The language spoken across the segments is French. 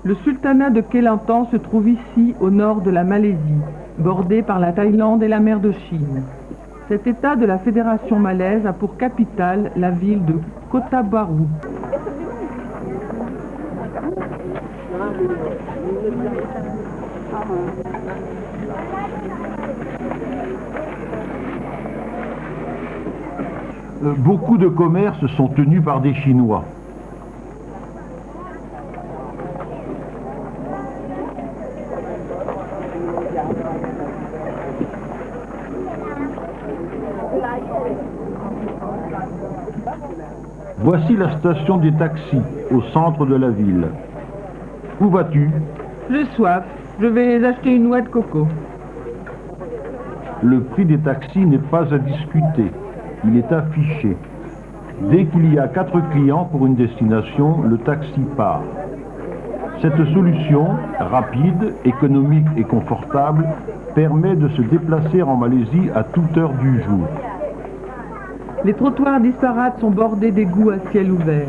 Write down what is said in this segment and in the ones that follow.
Le sultanat de Kelantan se trouve ici, au nord de la Malaisie, bordé par la Thaïlande et la mer de Chine. Cet État de la Fédération malaise a pour capitale la ville de Kota Bharu. Beaucoup de commerces sont tenus par des Chinois. Voici la station des taxis au centre de la ville. Où vas-tu? J'ai soif, je vais acheter une noix de coco. Le prix des taxis n'est pas à discuter, il est affiché. Dès qu'il y a 4 clients pour une destination, le taxi part. Cette solution, rapide, économique et confortable, permet de se déplacer en Malaisie à toute heure du jour. Les trottoirs disparates sont bordés d'égouts à ciel ouvert.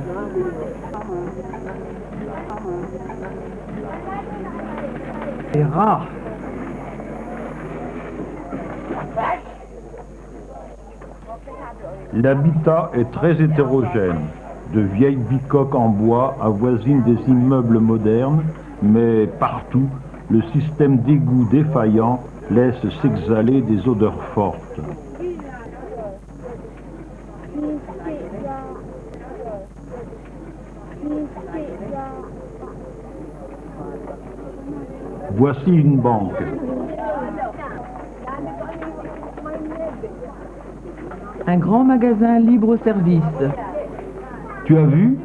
C'est rare. L'habitat est très hétérogène. De vieilles bicoques en bois avoisinent des immeubles modernes, mais partout, le système d'égout défaillant laisse s'exhaler des odeurs fortes. Voici une banque. Un grand magasin libre-service. Tu as vu?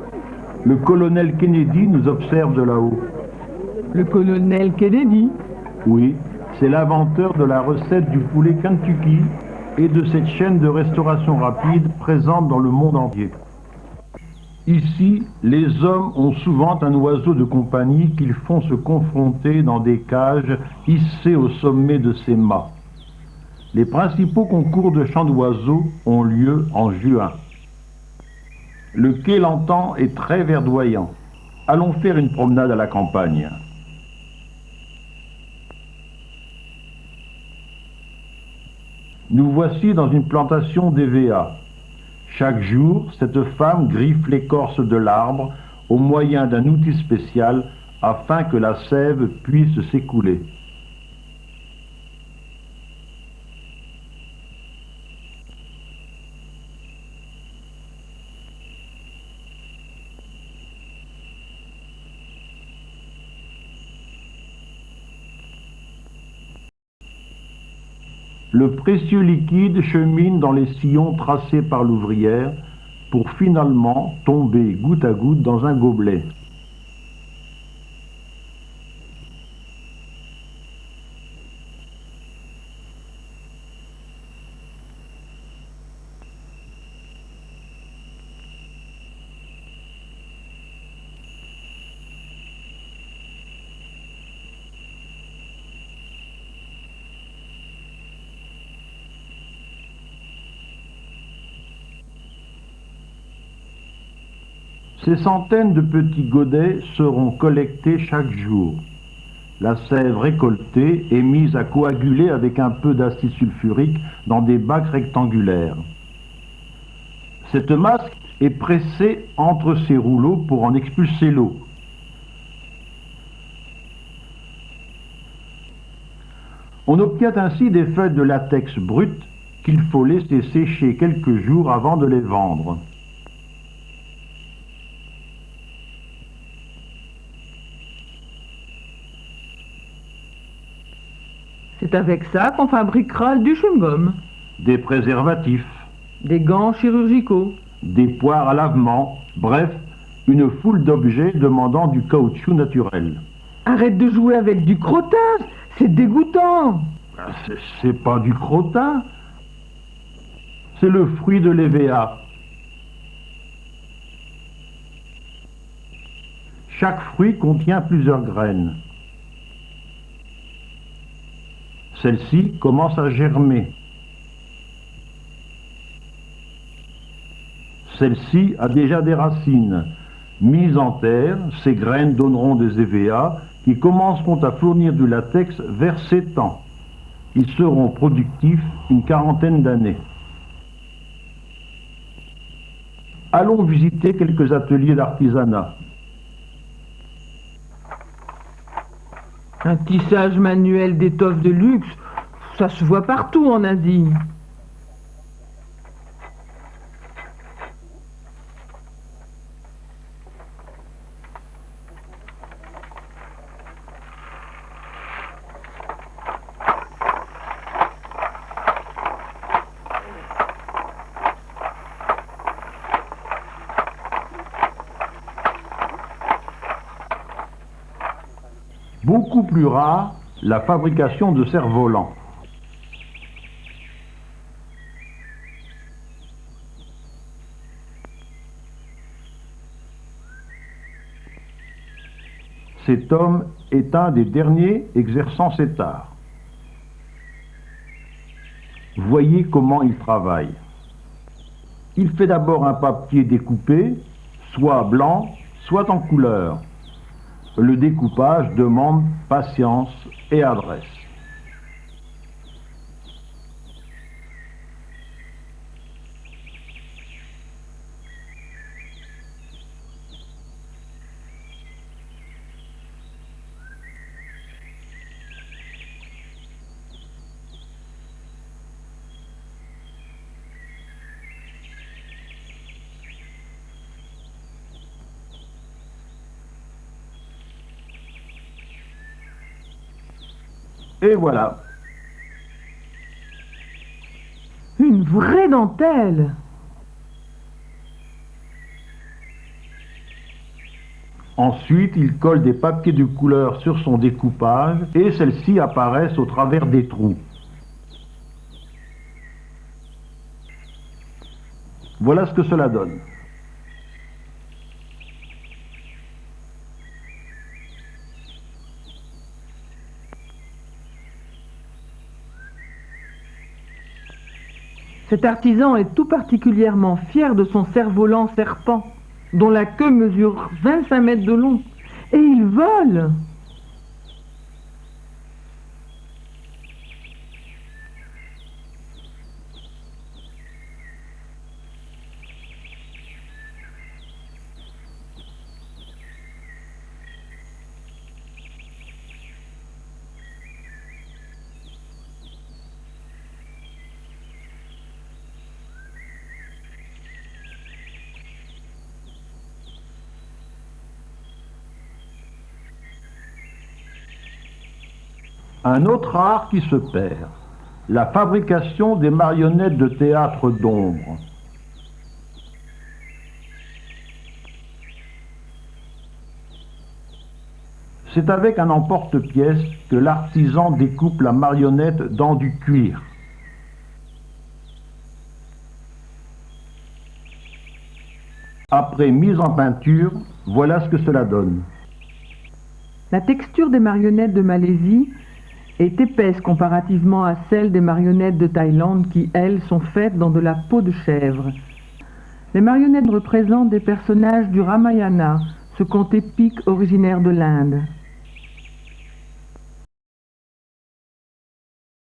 Le colonel Kennedy nous observe de là-haut. Le colonel Kennedy? Oui, c'est l'inventeur de la recette du poulet Kentucky et de cette chaîne de restauration rapide présente dans le monde entier. Ici, les hommes ont souvent un oiseau de compagnie qu'ils font se confronter dans des cages hissées au sommet de ces mâts. Les principaux concours de chant d'oiseaux ont lieu en juin. Le Kelantan est très verdoyant. Allons faire une promenade à la campagne. Nous voici dans une plantation d'EVA. Chaque jour, cette femme griffe l'écorce de l'arbre au moyen d'un outil spécial afin que la sève puisse s'écouler. Le précieux liquide chemine dans les sillons tracés par l'ouvrière pour finalement tomber goutte à goutte dans un gobelet. Ces centaines de petits godets seront collectés chaque jour. La sève récoltée est mise à coaguler avec un peu d'acide sulfurique dans des bacs rectangulaires. Cette masse est pressée entre ces rouleaux pour en expulser l'eau. On obtient ainsi des feuilles de latex brutes qu'il faut laisser sécher quelques jours avant de les vendre. C'est avec ça qu'on fabriquera du chewing-gum. Des préservatifs, Des gants chirurgicaux. des poires à lavement, bref, une foule d'objets demandant du caoutchouc naturel. Arrête de jouer avec du crottin, c'est dégoûtant. C'est pas du crottin, c'est le fruit de l'EVA. Chaque fruit contient plusieurs graines. Celle-ci commence à germer. Celle-ci a déjà des racines. Mises en terre, ces graines donneront des EVA qui commenceront à fournir du latex vers 7 ans. Ils seront productifs une quarantaine d'années. Allons visiter quelques ateliers d'artisanat. Un tissage manuel d'étoffes de luxe, ça se voit partout en Asie. Beaucoup plus rare, la fabrication de cerfs-volants. Cet homme est un des derniers exerçant cet art. Voyez comment il travaille. Il fait d'abord un papier découpé, soit blanc, soit en couleur. Le découpage demande patience et adresse. Et voilà. Une vraie dentelle. Ensuite, il colle des papiers de couleur sur son découpage et celles-ci apparaissent au travers des trous. Voilà ce que cela donne. Cet artisan est tout particulièrement fier de son cerf-volant serpent, dont la queue mesure 25 mètres de long. Et il vole! Un autre art qui se perd, la fabrication des marionnettes de théâtre d'ombre. C'est avec un emporte-pièce que l'artisan découpe la marionnette dans du cuir. Après mise en peinture, voilà ce que cela donne. La texture des marionnettes de Malaisie est épaisse comparativement à celle des marionnettes de Thaïlande qui, elles, sont faites dans de la peau de chèvre. Les marionnettes représentent des personnages du Ramayana, ce conte épique originaire de l'Inde.